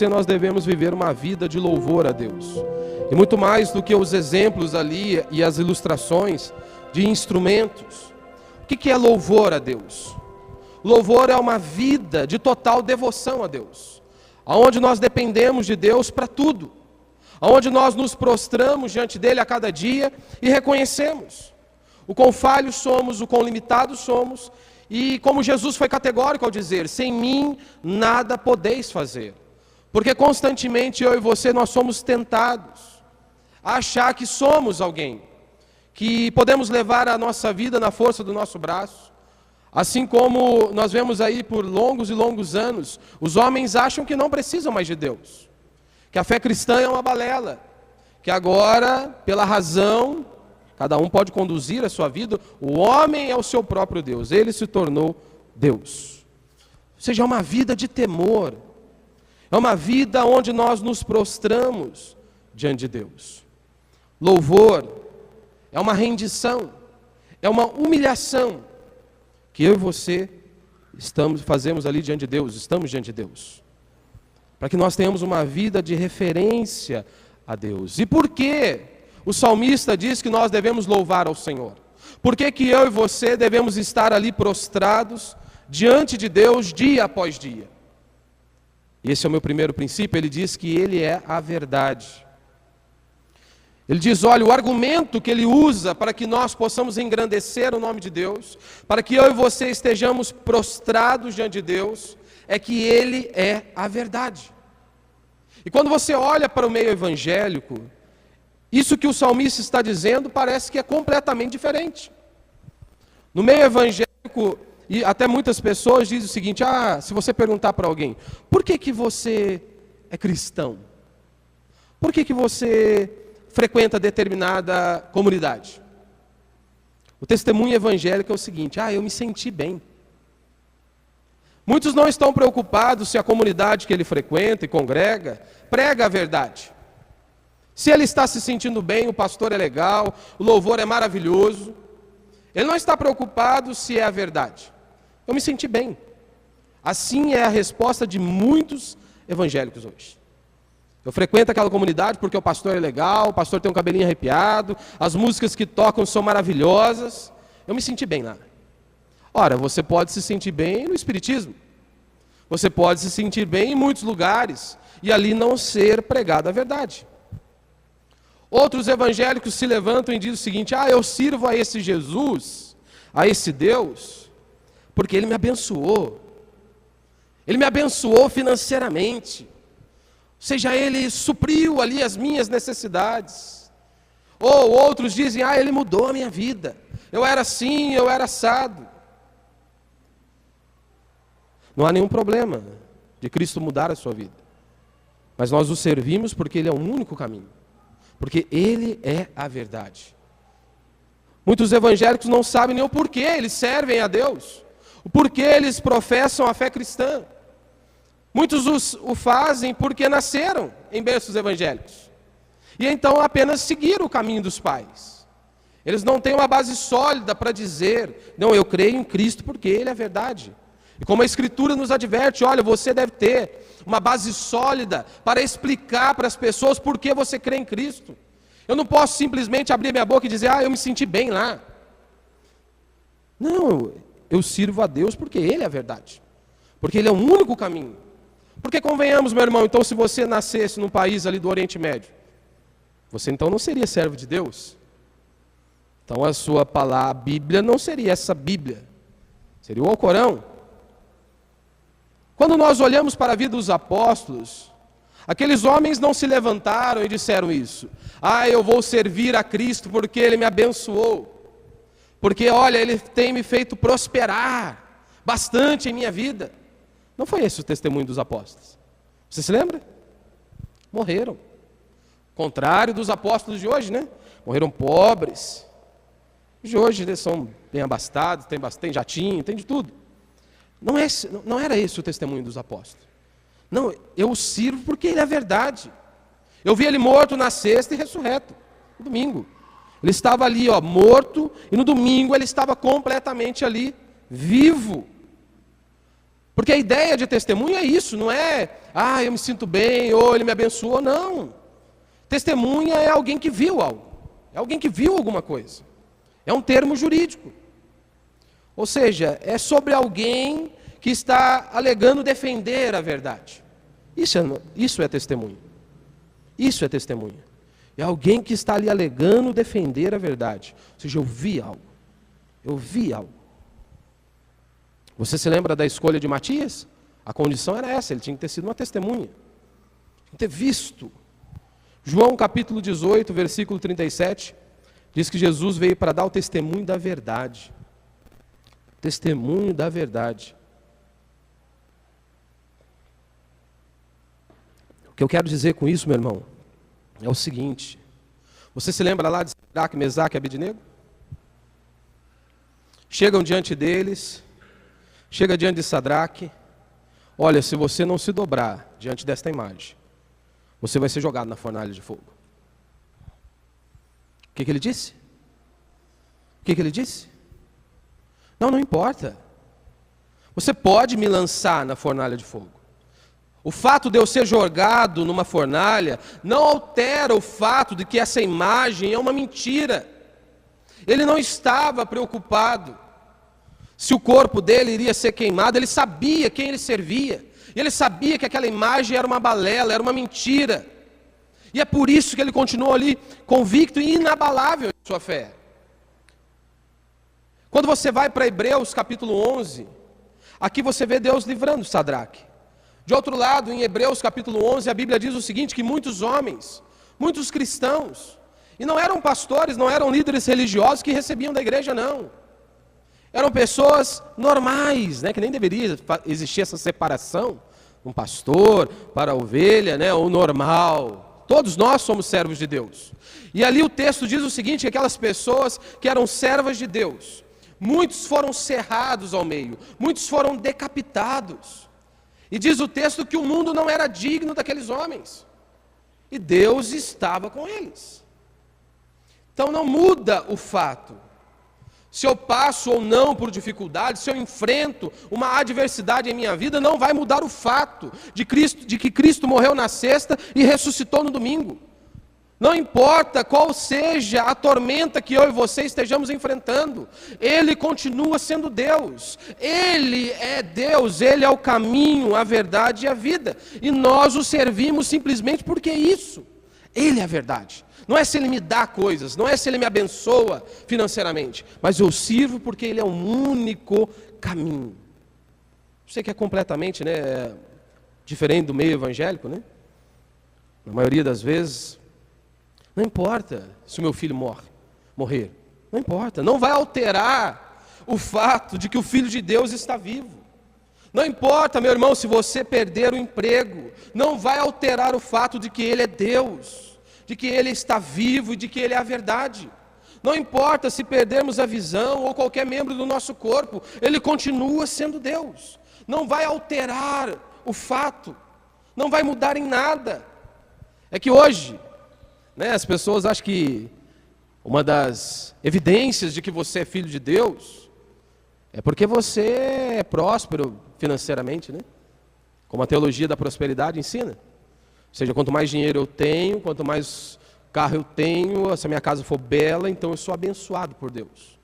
nós devemos viver uma vida de louvor a Deus. E muito mais do que os exemplos ali e as ilustrações de instrumentos. O que é louvor a Deus? Louvor é uma vida de total devoção a Deus, aonde nós dependemos de Deus para tudo, aonde nós nos prostramos diante dele a cada dia e reconhecemos o quão falhos somos, o quão limitados somos, e como Jesus foi categórico ao dizer: sem mim nada podeis fazer. Porque constantemente eu e você, nós somos tentados a achar que somos alguém, que podemos levar a nossa vida na força do nosso braço. Assim como nós vemos aí por longos e longos anos, os homens acham que não precisam mais de Deus, que a fé cristã é uma balela, que agora, pela razão, cada um pode conduzir a sua vida, o homem é o seu próprio Deus, ele se tornou Deus. Ou seja, é uma vida de temor, é uma vida onde nós nos prostramos diante de Deus. Louvor é uma rendição, é uma humilhação que eu e você fazemos ali diante de Deus, estamos diante de Deus. Para que nós tenhamos uma vida de referência a Deus. E por que o salmista diz que nós devemos louvar ao Senhor? Por que que eu e você devemos estar ali prostrados diante de Deus dia após dia? Esse é o meu primeiro princípio. Ele diz que Ele é a verdade. Ele diz, olha, o argumento que ele usa para que nós possamos engrandecer o nome de Deus, para que eu e você estejamos prostrados diante de Deus, é que Ele é a verdade. E quando você olha para o meio evangélico, isso que o salmista está dizendo parece que é completamente diferente. No meio evangélico, e até muitas pessoas dizem o seguinte: se você perguntar para alguém, por que que você é cristão? Por que que você frequenta determinada comunidade? O testemunho evangélico é o seguinte: eu me senti bem. Muitos não estão preocupados se a comunidade que ele frequenta e congrega prega a verdade. Se ele está se sentindo bem, o pastor é legal, o louvor é maravilhoso. Ele não está preocupado se é a verdade. Eu me senti bem. Assim é a resposta de muitos evangélicos hoje. Eu frequento aquela comunidade porque o pastor é legal, o pastor tem um cabelinho arrepiado, as músicas que tocam são maravilhosas. Eu me senti bem lá. Ora, você pode se sentir bem no espiritismo. Você pode se sentir bem em muitos lugares e ali não ser pregada a verdade. Outros evangélicos se levantam e dizem o seguinte: eu sirvo a esse Jesus, a esse Deus, porque Ele me abençoou. Ele me abençoou financeiramente. Ou seja, Ele supriu ali as minhas necessidades. Ou outros dizem: Ele mudou a minha vida. Eu era assim, eu era assado. Não há nenhum problema de Cristo mudar a sua vida. Mas nós o servimos porque Ele é o único caminho. Porque Ele é a verdade. Muitos evangélicos não sabem nem o porquê eles servem a Deus. O porquê eles professam a fé cristã. Muitos o fazem porque nasceram em berços evangélicos. E então apenas seguiram o caminho dos pais. Eles não têm uma base sólida para dizer: não, eu creio em Cristo porque Ele é a verdade. E como a Escritura nos adverte, olha, você deve ter uma base sólida para explicar para as pessoas por que você crê em Cristo. Eu não posso simplesmente abrir minha boca e dizer: eu me senti bem lá. Não, eu sirvo a Deus porque Ele é a verdade. Porque Ele é o único caminho. Porque convenhamos, meu irmão, então se você nascesse num país ali do Oriente Médio, você então não seria servo de Deus. Então a sua palavra, a Bíblia, não seria essa Bíblia. Seria o Alcorão. Quando nós olhamos para a vida dos apóstolos, aqueles homens não se levantaram e disseram isso: eu vou servir a Cristo porque Ele me abençoou, porque olha, Ele tem me feito prosperar bastante em minha vida. Não foi esse o testemunho dos apóstolos. Você se lembra? Morreram. Contrário dos apóstolos de hoje, né? Morreram pobres. De hoje eles são bem abastados, tem jatinho, tem de tudo. Não era esse o testemunho dos apóstolos. Não, eu o sirvo porque Ele é a verdade. Eu vi Ele morto na sexta e ressurreto no domingo. Ele estava ali, morto, e no domingo Ele estava completamente ali, vivo. Porque a ideia de testemunho é isso, não é, eu me sinto bem, ou ele me abençoou, não. Testemunha é alguém que viu algo, é alguém que viu alguma coisa. É um termo jurídico. Ou seja, é sobre alguém que está alegando defender a verdade. Isso é testemunho. Isso é testemunha. É alguém que está ali alegando defender a verdade. Ou seja, eu vi algo. Eu vi algo. Você se lembra da escolha de Matias? A condição era essa, ele tinha que ter sido uma testemunha. Tinha que ter visto. João capítulo 18, versículo 37, diz que Jesus veio para dar o testemunho da verdade. Testemunho da verdade. O que eu quero dizer com isso, meu irmão, é o seguinte. Você se lembra lá de Sadraque, Mesaque e Abednego? Chegam diante deles, chega diante de Sadraque, olha, se você não se dobrar diante desta imagem, você vai ser jogado na fornalha de fogo. O que ele disse? O que ele disse? Não importa. Você pode me lançar na fornalha de fogo. O fato de eu ser jogado numa fornalha não altera o fato de que essa imagem é uma mentira. Ele não estava preocupado se o corpo dele iria ser queimado, ele sabia quem ele servia. E ele sabia que aquela imagem era uma balela, era uma mentira. E é por isso que ele continuou ali convicto e inabalável em sua fé. Quando você vai para Hebreus capítulo 11, aqui você vê Deus livrando Sadraque. De outro lado, em Hebreus capítulo 11, a Bíblia diz o seguinte, que muitos homens, muitos cristãos, e não eram pastores, não eram líderes religiosos que recebiam da igreja, não. Eram pessoas normais, que nem deveria existir essa separação, um pastor para a ovelha, o normal. Todos nós somos servos de Deus. E ali o texto diz o seguinte, que aquelas pessoas que eram servas de Deus, muitos foram cerrados ao meio, muitos foram decapitados. E diz o texto que o mundo não era digno daqueles homens. E Deus estava com eles. Então não muda o fato. Se eu passo ou não por dificuldades, se eu enfrento uma adversidade em minha vida, não vai mudar o fato de que Cristo morreu na sexta e ressuscitou no domingo. Não importa qual seja a tormenta que eu e você estejamos enfrentando, Ele continua sendo Deus. Ele é Deus, Ele é o caminho, a verdade e a vida. E nós o servimos simplesmente porque é isso. Ele é a verdade. Não é se Ele me dá coisas, não é se Ele me abençoa financeiramente, mas eu sirvo porque Ele é o único caminho. Sei que é completamente diferente do meio evangélico, Na maioria das vezes, não importa se o meu filho morrer, não importa, não vai alterar o fato de que o Filho de Deus está vivo. Não importa, meu irmão, se você perder o emprego, não vai alterar o fato de que Ele é Deus, de que Ele está vivo e de que Ele é a verdade. Não importa se perdermos a visão ou qualquer membro do nosso corpo, Ele continua sendo Deus. Não vai alterar o fato, não vai mudar em nada. É que hoje, as pessoas acham que uma das evidências de que você é filho de Deus é porque você é próspero financeiramente, Como a teologia da prosperidade ensina. Ou seja, quanto mais dinheiro eu tenho, quanto mais carro eu tenho, se a minha casa for bela, então eu sou abençoado por Deus.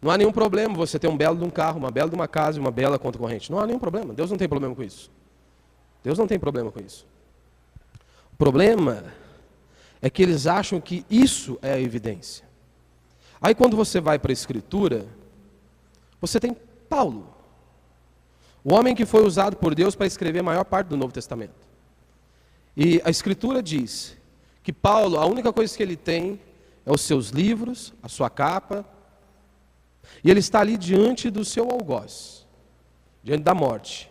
Não há nenhum problema você ter um belo de um carro, uma bela de uma casa e uma bela conta corrente. Não há nenhum problema. Deus não tem problema com isso. Deus não tem problema com isso. O problema é que eles acham que isso é a evidência. Aí quando você vai para a Escritura, você tem Paulo, o homem que foi usado por Deus para escrever a maior parte do Novo Testamento. E a Escritura diz que Paulo, a única coisa que ele tem é os seus livros, a sua capa, e ele está ali diante do seu algoz, diante da morte.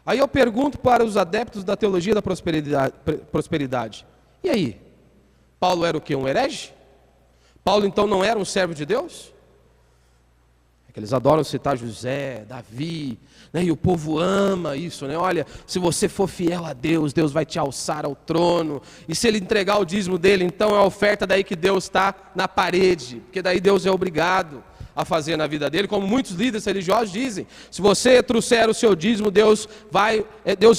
Aí eu pergunto para os adeptos da teologia da prosperidade, e aí? Paulo era o quê? Um herege? Paulo então não era um servo de Deus? É que eles adoram citar José, Davi, e o povo ama isso, Olha, se você for fiel a Deus, Deus vai te alçar ao trono, e se ele entregar o dízimo dele, então é a oferta daí que Deus está na parede, porque daí Deus é obrigado a fazer na vida dele, como muitos líderes religiosos dizem. Se você trouxer o seu dízimo, Deus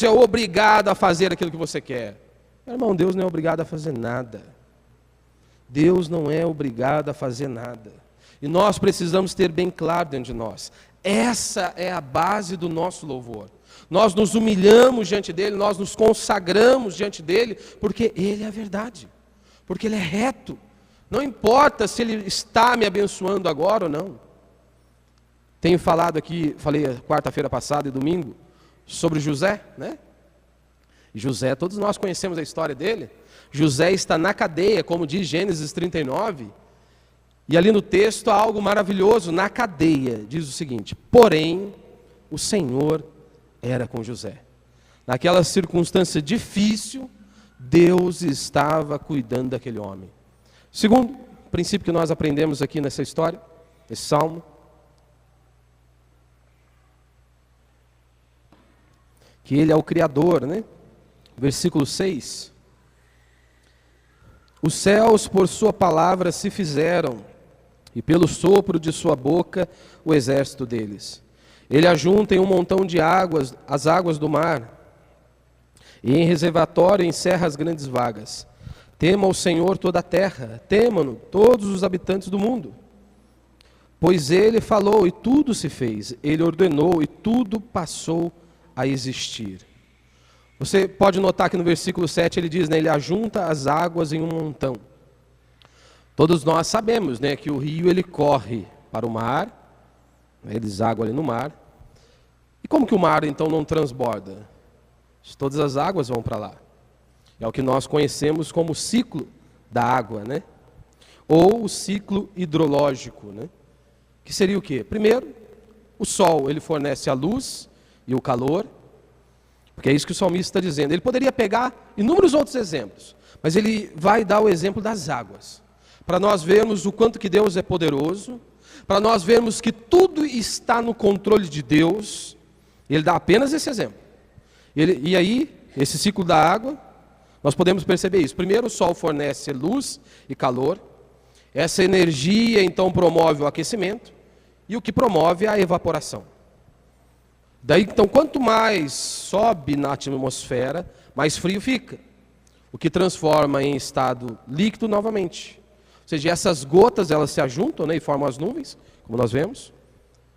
é obrigado a fazer aquilo que você quer. Meu irmão, Deus não é obrigado a fazer nada. Deus não é obrigado a fazer nada. E nós precisamos ter bem claro dentro de nós. Essa é a base do nosso louvor. Nós nos humilhamos diante dele, nós nos consagramos diante dele, porque ele é a verdade. Porque ele é reto. Não importa se ele está me abençoando agora ou não. Tenho falado aqui, falei quarta-feira passada e domingo, sobre José, né? José, todos nós conhecemos a história dele. José está na cadeia, como diz Gênesis 39. E ali no texto há algo maravilhoso, na cadeia, diz o seguinte: porém, o Senhor era com José. Naquela circunstância difícil, Deus estava cuidando daquele homem. Segundo princípio que nós aprendemos aqui nessa história, nesse salmo, que ele é o Criador, né? Versículo 6. Os céus por sua palavra se fizeram, e pelo sopro de sua boca o exército deles. Ele ajunta em um montão de águas, as águas do mar, e em reservatório encerra as grandes vagas. Tema o Senhor toda a terra, temam-no todos os habitantes do mundo. Pois ele falou e tudo se fez, ele ordenou e tudo passou a existir. Você pode notar que no versículo 7 ele diz, né, ele ajunta as águas em um montão. Todos nós sabemos, né, que o rio ele corre para o mar, né, ele deságua ali no mar. E como que o mar então não transborda? Todas as águas vão para lá. É o que nós conhecemos como ciclo da água, né? Ou o ciclo hidrológico, né? Que seria o quê? Primeiro, o sol ele fornece a luz e o calor, porque é isso que o salmista está dizendo. Ele poderia pegar inúmeros outros exemplos, mas ele vai dar o exemplo das águas, para nós vermos o quanto que Deus é poderoso, para nós vermos que tudo está no controle de Deus. Ele dá apenas esse exemplo. E aí, esse ciclo da água, nós podemos perceber isso. Primeiro, o sol fornece luz e calor. Essa energia, então, promove o aquecimento. E o que promove a evaporação. Daí, então, quanto mais sobe na atmosfera, mais frio fica. O que transforma em estado líquido novamente. Ou seja, essas gotas, elas se ajuntam, né, e formam as nuvens, como nós vemos.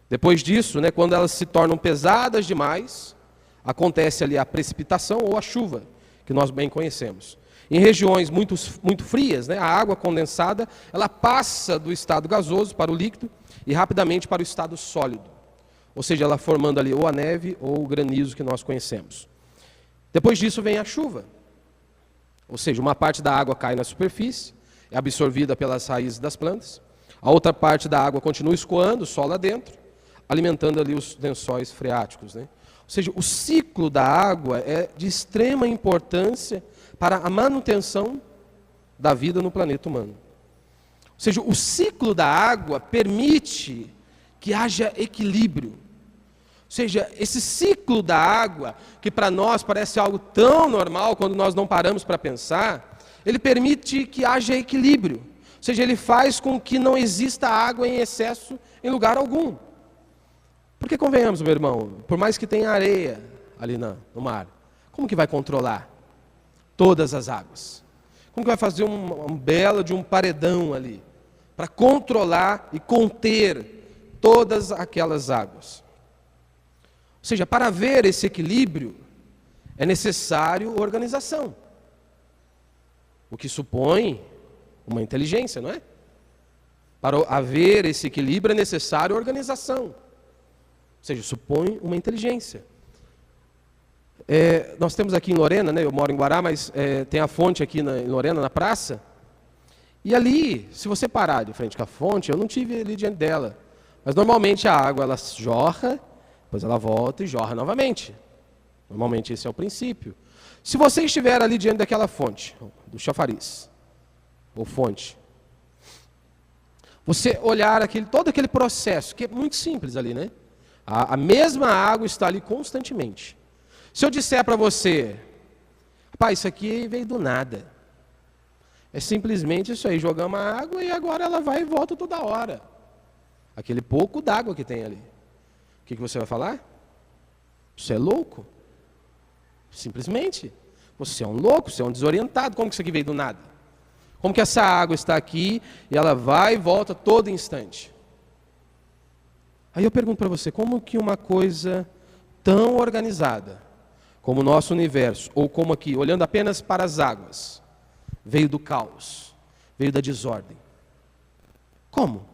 Depois disso, né, quando elas se tornam pesadas demais, acontece ali a precipitação ou a chuva, que nós bem conhecemos. Em regiões muito frias, né, a água condensada, ela passa do estado gasoso para o líquido e rapidamente para o estado sólido. Ou seja, ela formando ali ou a neve ou o granizo que nós conhecemos. Depois disso vem a chuva. Ou seja, uma parte da água cai na superfície, é absorvida pelas raízes das plantas. A outra parte da água continua escoando, sola dentro, alimentando ali os lençóis freáticos, né? Ou seja, o ciclo da água é de extrema importância para a manutenção da vida no planeta humano. Ou seja, o ciclo da água permite que haja equilíbrio. Ou seja, esse ciclo da água, que para nós parece algo tão normal quando nós não paramos para pensar, ele permite que haja equilíbrio. Ou seja, ele faz com que não exista água em excesso em lugar algum. Porque convenhamos, meu irmão, por mais que tenha areia ali no mar, como que vai controlar todas as águas? Como que vai fazer um belo de um paredão ali, para controlar e conter todas aquelas águas? Ou seja, para haver esse equilíbrio, é necessário organização. O que supõe uma inteligência, não é? Para haver esse equilíbrio é necessário organização. Ou seja, supõe uma inteligência. Nós temos aqui em Lorena, né, eu moro em Guará, mas tem a fonte aqui em Lorena, na praça. E ali, se você parar de frente com a fonte, eu não tive ali diante dela. Mas normalmente a água ela jorra, depois ela volta e jorra novamente. Normalmente esse é o princípio. Se você estiver ali diante daquela fonte, do chafariz, ou fonte, você olhar todo aquele processo, que é muito simples ali, né? A mesma água está ali constantemente. Se eu disser para você, rapaz, isso aqui veio do nada. É simplesmente isso aí, jogamos a água e agora ela vai e volta toda hora. aquele pouco d'água que tem ali. O que você vai falar? Você é louco. Simplesmente. Você é um louco, você é um desorientado. Como que isso aqui veio do nada? Como que essa água está aqui e ela vai e volta todo instante? Aí eu pergunto para você, como que uma coisa tão organizada como o nosso universo, ou como aqui, olhando apenas para as águas, veio do caos, veio da desordem? Como?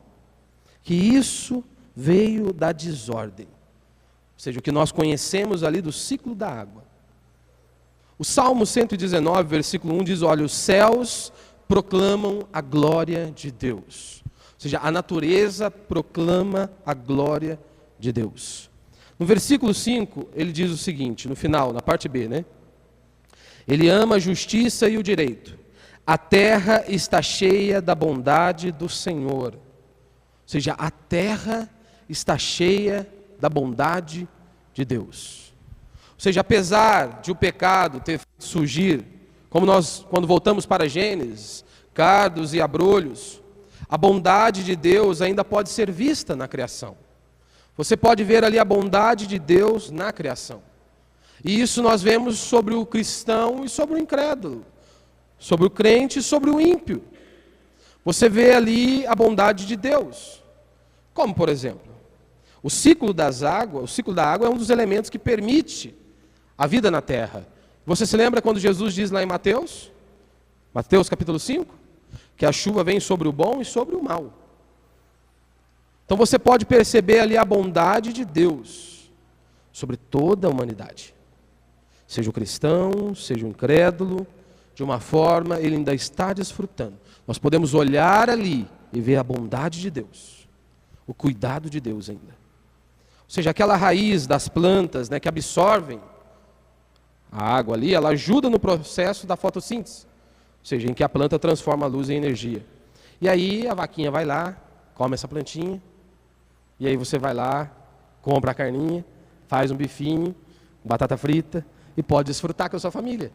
Que isso veio da desordem. Ou seja, o que nós conhecemos ali do ciclo da água. O Salmo 119, versículo 1 diz, olha, os céus proclamam a glória de Deus. Ou seja, a natureza proclama a glória de Deus. No versículo 5, ele diz o seguinte, no final, na parte B, né? Ele ama a justiça e o direito. A terra está cheia da bondade do Senhor. Ou seja, a terra está cheia da bondade de Deus. Ou seja, apesar de o pecado ter feito surgir, como nós, quando voltamos para Gênesis, cardos e abrolhos, a bondade de Deus ainda pode ser vista na criação. Você pode ver ali a bondade de Deus na criação. E isso nós vemos sobre o cristão e sobre o incrédulo, sobre o crente e sobre o ímpio. Você vê ali a bondade de Deus. Como, por exemplo, o ciclo da água é um dos elementos que permite a vida na terra. Você se lembra quando Jesus diz lá em Mateus capítulo 5, que a chuva vem sobre o bom e sobre o mal. Então você pode perceber ali a bondade de Deus sobre toda a humanidade. Seja o cristão, seja o incrédulo, de uma forma ele ainda está desfrutando. Nós podemos olhar ali e ver a bondade de Deus, o cuidado de Deus ainda. Ou seja, aquela raiz das plantas, né, que absorvem a água ali, ela ajuda no processo da fotossíntese. Ou seja, em que a planta transforma a luz em energia. E aí a vaquinha vai lá, come essa plantinha, e aí você vai lá, compra a carninha, faz um bifinho, batata frita, e pode desfrutar com a sua família.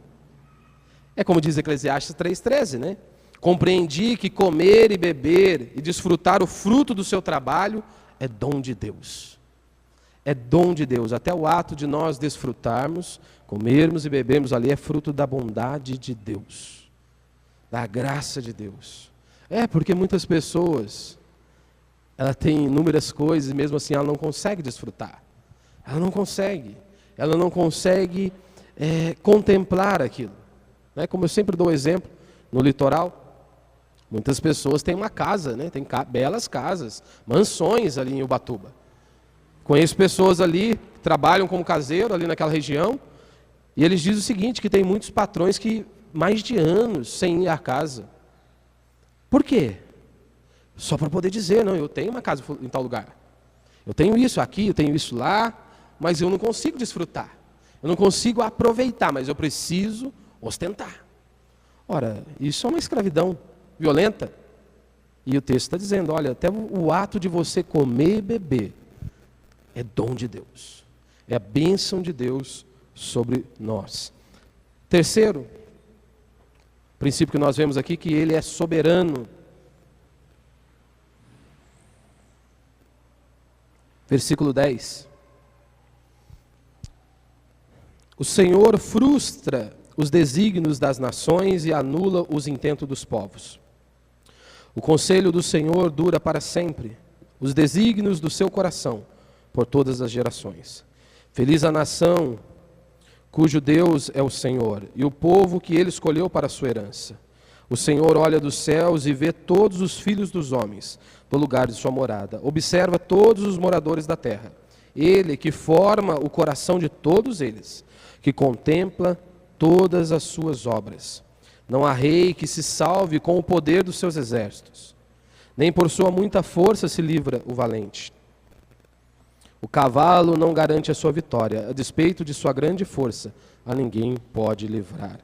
É como diz Eclesiastes 3,13, né? Compreendi que comer e beber e desfrutar o fruto do seu trabalho é dom de Deus. É dom de Deus. Até o ato de nós desfrutarmos, comermos e bebermos ali é fruto da bondade de Deus, da graça de Deus. Porque muitas pessoas, ela tem inúmeras coisas e mesmo assim ela não consegue desfrutar. Ela não consegue contemplar aquilo. Como eu sempre dou exemplo, no litoral, muitas pessoas têm uma casa, né? Tem belas casas, mansões ali em Ubatuba. Conheço pessoas ali que trabalham como caseiro ali naquela região, e eles dizem o seguinte, que tem muitos patrões que mais de anos sem ir à casa. Por quê? Só para poder dizer, não, eu tenho uma casa em tal lugar. Eu tenho isso aqui, eu tenho isso lá, mas eu não consigo desfrutar. Eu não consigo aproveitar, mas eu preciso ostentar. Ora, isso é uma escravidão violenta. E o texto está dizendo, olha, até o ato de você comer e beber é dom de Deus. É a bênção de Deus sobre nós. Terceiro princípio que nós vemos aqui, que ele é soberano. Versículo 10. O Senhor frustra os desígnios das nações e anula os intentos dos povos. O conselho do Senhor dura para sempre, os desígnios do seu coração por todas as gerações. Feliz a nação cujo Deus é o Senhor, e o povo que ele escolheu para a sua herança. O Senhor olha dos céus e vê todos os filhos dos homens, do lugar de sua morada. Observa todos os moradores da terra. Ele que forma o coração de todos eles, que contempla todas as suas obras. Não há rei que se salve com o poder dos seus exércitos, nem por sua muita força se livra o valente. O cavalo não garante a sua vitória, a despeito de sua grande força, a ninguém pode livrar.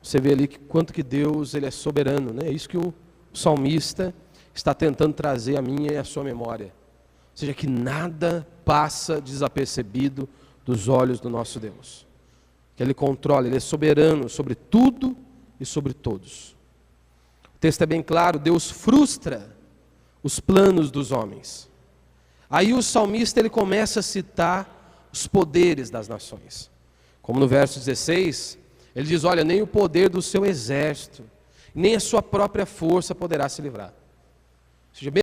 Você vê ali quanto que Deus ele é soberano, né? É isso que o salmista está tentando trazer a minha e a sua memória. Ou seja, que nada passa desapercebido dos olhos do nosso Deus. Que Ele controla, Ele é soberano sobre tudo e sobre todos. O texto é bem claro, Deus frustra os planos dos homens. Aí o salmista ele começa a citar os poderes das nações. Como no verso 16, ele diz, olha, nem o poder do seu exército, nem a sua própria força poderá se livrar. Ou seja,